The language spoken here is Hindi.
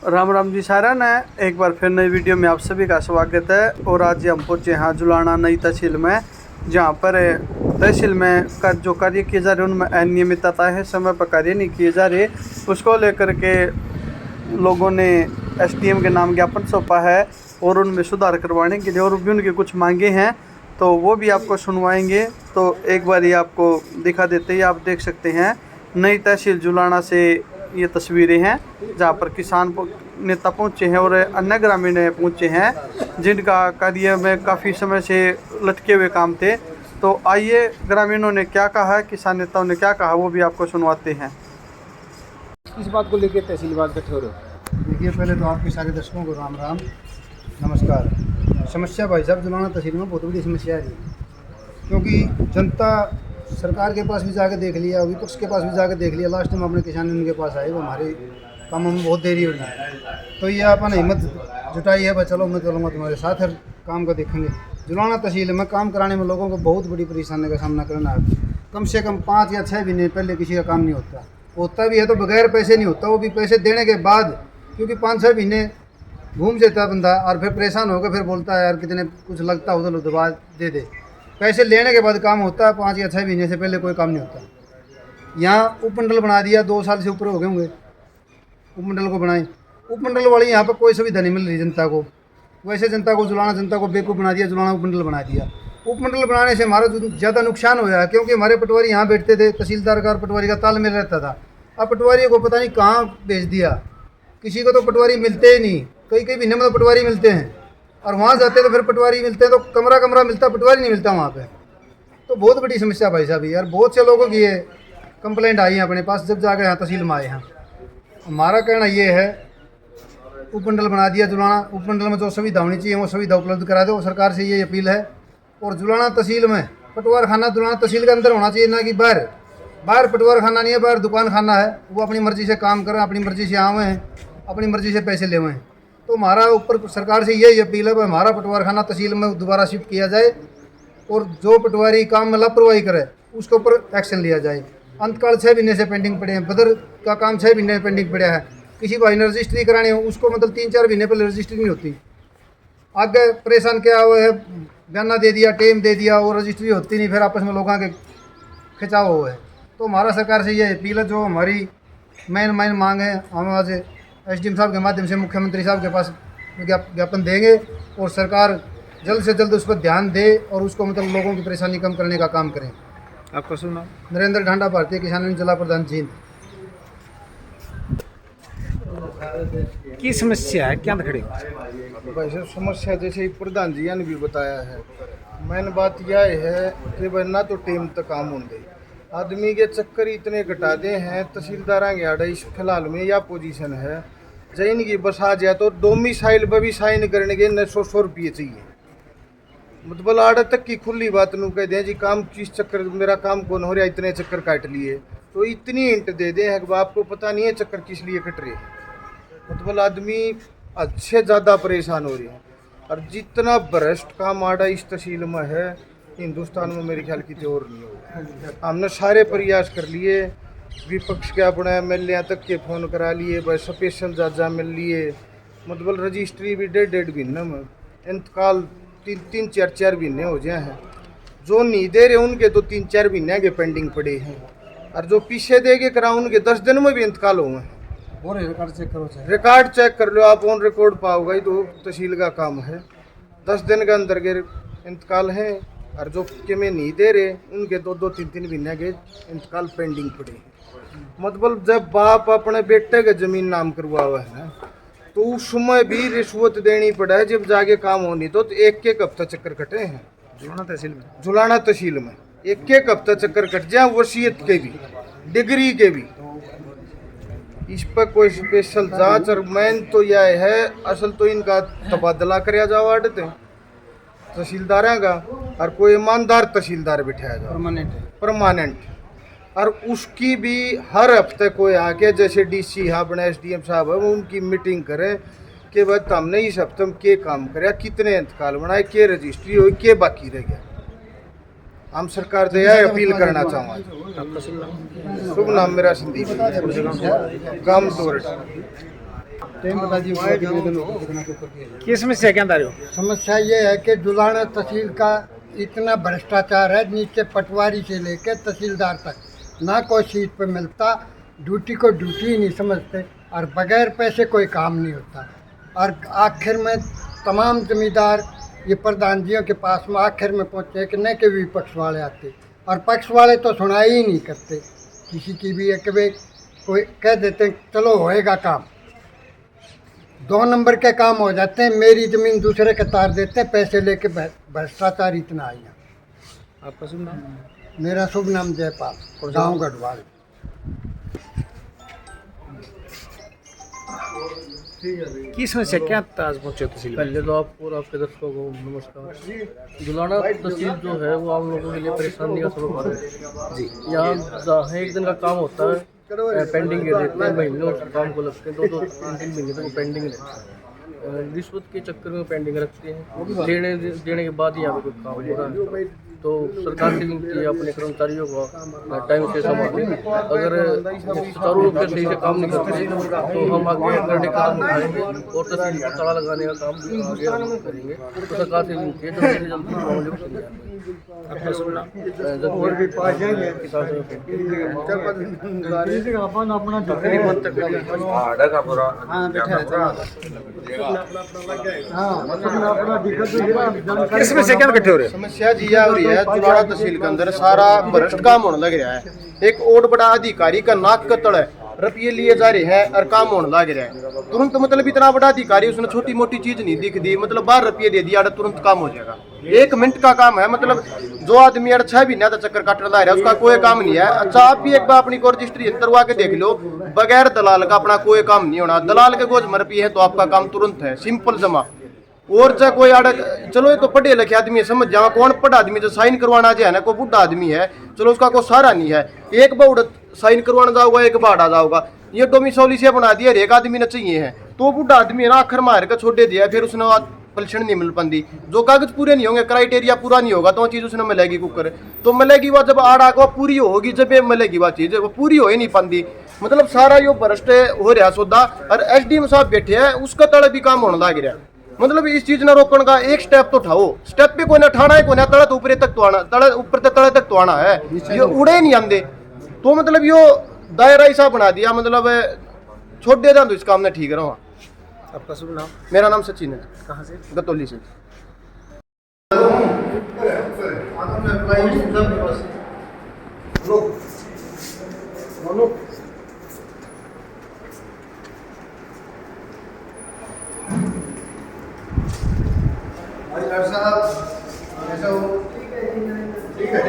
राम राम जी सारा ने एक बार फिर नई वीडियो में आप सभी का स्वागत है। और आज हम पहुंचे यहाँ जुलाना नई तहसील में, जहाँ पर तहसील में जो कार्य किए जा रहे हैं उनमें अनियमितता है, समय पर कार्य नहीं किए जा रहे। उसको लेकर के लोगों ने एसडीएम के नाम ज्ञापन सौंपा है और उनमें सुधार करवाने के लिए, और भी उनकी कुछ मांगे हैं तो वो भी आपको सुनवाएंगे। तो एक बार ये आपको दिखा देते हैं। आप देख सकते हैं नई तहसील जुलाना से ये तस्वीरें हैं, जहाँ पर किसान नेता पहुँचे हैं और अन्य ग्रामीण पहुँचे हैं जिनका कार्य में काफ़ी समय से लटके हुए काम थे। तो आइए ग्रामीणों ने क्या कहा है, किसान नेताओं ने क्या कहा, वो भी आपको सुनवाते हैं। इस बात को लेकर तहसीलवाद इकट्ठे हो रहे हो? देखिए, पहले तो आपके सारे दर्शकों को राम राम नमस्कार। समस्या भाई साहब जुलाना तहसील में बहुत बड़ी समस्या है, क्योंकि जनता सरकार के पास भी जाकर देख लिया, विपक्ष के पास भी जाकर देख लिया, लास्ट में अपने किसान उनके पास आए, वो हमारे कामों में बहुत देरी हो रही है। तो ये अपन हिम्मत जुटाई है, भाई चलो मैं चलूँगा तुम्हारे साथ, हर काम को देखेंगे। जुलाना तहसील में काम कराने में लोगों को बहुत बड़ी परेशानी का सामना करना है। कम से कम 5 या 6 महीने पहले किसी का काम नहीं होता भी है तो बगैर पैसे नहीं होता, वो भी पैसे देने के बाद, क्योंकि 5-6 महीने घूम जाता है बंदा और फिर परेशान होकर फिर बोलता है यार कितने कुछ लगता है, उधर दबा दे। पैसे लेने के बाद काम होता है, 5 या 6 महीने से पहले कोई काम नहीं होता। यहाँ उपमंडल बना दिया, 2 साल से ऊपर हो गए होंगे उपमंडल को बनाए। उपमंडल वाली यहाँ पर कोई सुविधा नहीं मिल रही जनता को। वैसे जनता को जुलाना जनता को बेवकूफ़ बना दिया, जुलाना उपमंडल बना दिया। उपमंडल बनाने से हमारा ज़्यादा नुकसान हुआ है, क्योंकि हमारे पटवारी यहाँ बैठते थे, तहसीलदार का और पटवारी का तालमेल रहता था। अब पटवारी को पता नहीं कहाँ भेज दिया, किसी को तो पटवारी मिलते ही नहीं। कई महीने में तो पटवारी मिलते हैं और वहाँ जाते तो फिर पटवारी मिलते हैं तो कमरा मिलता, पटवारी नहीं मिलता वहाँ पे। तो बहुत बड़ी समस्या भाई साहब यार, बहुत से लोगों की ये कंप्लेंट आई है अपने पास जब जाकर यहाँ तहसील में आए हैं। हमारा कहना ये है, उपमंडल बना दिया जुलाना, उपमंडल में जो सुविधा होनी चाहिए वो सुविधा उपलब्ध करा दो, सरकार से ये अपील है। और जुलाना तहसील में पटवार खाना जुलाना तहसील के अंदर होना चाहिए, ना कि बाहर पटवार खाना नहीं है, बाहर दुकान खाना है। वो अपनी मर्ज़ी से काम करें, अपनी मर्ज़ी से आवे हैं, अपनी मर्ज़ी से पैसे ले हैं। तो हमारा ऊपर सरकार से यही अपील है कि हमारा पटवार खाना तहसील में दोबारा शिफ्ट किया जाए और जो पटवारी काम में लापरवाही करे उसके ऊपर एक्शन लिया जाए। अंतकाल 6 महीने से पेंडिंग पड़े हैं, बदर का काम 6 महीने पेंडिंग पड़ा है। किसी भाई ने रजिस्ट्री करानी हो उसको मतलब 3-4 महीने पहले रजिस्ट्री नहीं होती। आगे परेशान क्या हुआ है, बयाना दे दिया, टेम दे दिया और रजिस्ट्री होती नहीं, फिर आपस में लोगों के खिंचाव हुआ है। तो हमारा सरकार से ये अपील है, जो हमारी मेन मांग है, हम आज एसडीएम साहब के माध्यम से मुख्यमंत्री साहब के पास ज्ञापन देंगे और सरकार जल्द से जल्द उस पर ध्यान दे और उसको मतलब लोगों की परेशानी कम करने का काम करें। आपका सुना? नरेंद्र ढांडा, भारतीय किसान यूनियन जिला प्रधान जींद। की समस्या है, क्या खड़ी? भाई साहब समस्या जैसे प्रधान जी ने भी बताया है, मेन बात यह है कि भाई ना तो टीम तक काम होंगे, आदमी के चक्कर इतने घटा दे हैं। तहसीलदार के आड़े इस फिलहाल में यह पोजीशन है, जैन की बस आ जाए तो डोमिसाइल पर भी साइन करने के 900 रुपये चाहिए। मतलब आड़े तक की खुली बात नू कह दें जी काम किस चक्कर मेरा काम कौन हो रहा, इतने चक्कर काट लिए, तो इतनी हिंट दे दें है कि आपको पता नहीं है चक्कर किस लिए कट रहे। मतलब आदमी अच्छे ज़्यादा परेशान हो रही है। और जितना भ्रष्ट काम आड़ा इस तहसील में है हिंदुस्तान में मेरे ख्याल की और नहीं होगा। हमने सारे प्रयास कर लिए, विपक्ष के अपने एमएलए तक के फ़ोन करा लिए, भाई स्पेशल जजा मिल लिए, मतलब रजिस्ट्री भी 1.5 महीने में, इंतकाल 3-4 महीने हो जाए हैं। जो नहीं दे रहे उनके तो 3-4 महीने के पेंडिंग पड़े हैं, और जो पीछे दे के करा उनके 10 दिन में भी इंतकाल हुए हैं। और रिकॉर्ड चेक कर लो आप, ऑन रिकॉर्ड पाओगे तो तहसील का काम है। 10 दिन के अंदर के इंतकाल है, और जो के में नहीं दे रहे उनके 2-3 महीने के इंतकाल पेंडिंग पड़े हैं। मतलब जब बाप अपने बेटे के जमीन नाम करवा हुआ है ना, तो उस समय भी रिश्वत देनी पड़ा है, जब जाके काम होनी तो एक हफ्ता चक्कर कटे हैं जुलाना तहसील में 1 हफ्ता चक्कर कट जाए, वसीयत के भी, डिग्री के भी। इस पर कोई स्पेशल जांच, और मेन तो यह है असल तो इनका तबादला कराया जाओ आड़ते तहसीलदार का, और कोई ईमानदार तहसीलदार बिठाया जाए परमानेंट। और उसकी भी हर हफ्ते कोई आके, जैसे डीसी अपने एसडीएम साहब है, वो उनकी मीटिंग करे कि भाई हमने इस हफ्ते में क्या काम कराया, कितने इंतकाल बनाए, क्या रजिस्ट्री हुई, क्या बाकी रह गया। हम सरकार से यह अपील करना चाहूँगा। शुभ नाम मेरा संदीप, गांव दौरट। टाइम बता दीजिए कितने दिन हो कितना के ऊपर किया जाए। की समस्या क्या बता रहे हो? समस्या ये है कि जुलाना तहसील का इतना भ्रष्टाचार है, नीचे पटवारी से लेकर तहसीलदार तक ना कोई सीट पे मिलता, ड्यूटी को ड्यूटी ही नहीं समझते और बगैर पैसे कोई काम नहीं होता। और आखिर में तमाम जमींदार ये प्रधान जियों के पास में आखिर में पहुँचे कि न कि विपक्ष वाले आते, और पक्ष वाले तो सुनाई ही नहीं करते किसी की भी। एक वे कोई कह देते हैं चलो होएगा काम, 2 नंबर के काम हो जाते हैं, मेरी ज़मीन दूसरे के तार देते हैं, पैसे लेके भ्रष्टाचार इतना आई है। आपका शुभ नाम? मेरा शुभ नाम जयपाल, गाँव गढ़वाल। की समस्या क्या आज पहुंचे तहसील में? पहले तो आपको और आपके दर्शकों को नमस्कार। जुलाना तहसील जो है वो आम लोगों के लिए परेशानी का सबब है जी। यहाँ एक दिन का काम होता है, पेंडिंग के रहते हैं, महीनों काम को लगते हैं, 2-2 3-3 महीने तक वो पेंडिंग रहता है। रिश्वत के चक्कर में पेंडिंग रखते हैं, देने के बाद ही यहाँ पे कोई काम हो रहा है। तो सरकार से विनती है अपने कर्मचारियों को टाइम से संभालें। अगर सुचारू रूप से सही से काम नहीं करते तो हम आगे करने का कदम उठाएंगे और तहसील को ताला लगाने का काम भी आगे हम करेंगे। तो सरकार से विनती है जल्दी से जल्दी मामले को सुलझाएं। आपका शुभ नाम? किस समस्या क्या इकट्ठे हो रहे हो? समस्या जी आ रही है जुलाना तहसील के अंदर सारा भ्रष्ट काम होने लग रहा है। एक और बड़ा अधिकारी का नाक कतड़ है, रुपये लिए जा रहे हैं और काम होने लग रहा है तुरंत। मतलब इतना बड़ा अधिकारी, उसने छोटी मोटी चीज नहीं दिख दी, मतलब 12 रुपये दे दिया तुरंत काम हो जाएगा। 1 मिनट का काम है। मतलब जो आदमी 6 महीने तक चक्कर काटने लग रहा है उसका कोई काम नहीं है। अच्छा आप भी एक बार अपनी कोर्ट रजिस्ट्री करवा के देख लो, बगैर दलाल का अपना कोई काम नहीं होना। दलाल के गोज में रुपये है तो आपका काम तुरंत है, सिंपल जमा। और चाहे कोई अड़क, चलो ये तो पढ़े लिखे आदमी है, समझ जाओ कौन पढ़ा आदमी जो साइन करवाना जो है ना, कोई बुढ़ा आदमी है, चलो उसका कोई सहारा नहीं है। एक बार साइन करवाना जाओगा, एक बार आ जाओगा। ये डोमिसाइल से बना दिया, एक आदमी ने चाहिए है तो बुढ़ा आदमी है ना आखिर मार के छोड़ दिया, फिर उसने परीक्षण नहीं मिल पाती। जो कागज पूरे नहीं होंगे, क्राइटेरिया पूरा नहीं होगा तो वो चीज़ उसने मिलेगी कुकर तो मिलेगी वो जब आड़ आकर पूरी होगी, जब ये मिलेगी वो चीज़ वो पूरी हो ही नहीं पाती। मतलब सारा यो भ्रष्ट हो रहा सौदा। और एसडीएम साहब बैठे हैं, उसका तड़े भी काम होने लग रहा। मतलब इस चीज ना रोकने का एक स्टेप तो उठाओ। स्टेप पे कोई ना उठाना है, कोई ना तड़े तो ऊपर तक तो आना, तड़े ऊपर तक तड़े तक तो आना है, ये उड़े नहीं आंदे। तो मतलब यो दायरा ऐसा बना दिया, मतलब छोड़ दे तो इस काम में ठीक रहा। आपका शुभ नाम? मेरा नाम सचिन है। कहाँ से? गतौली से। ठीक है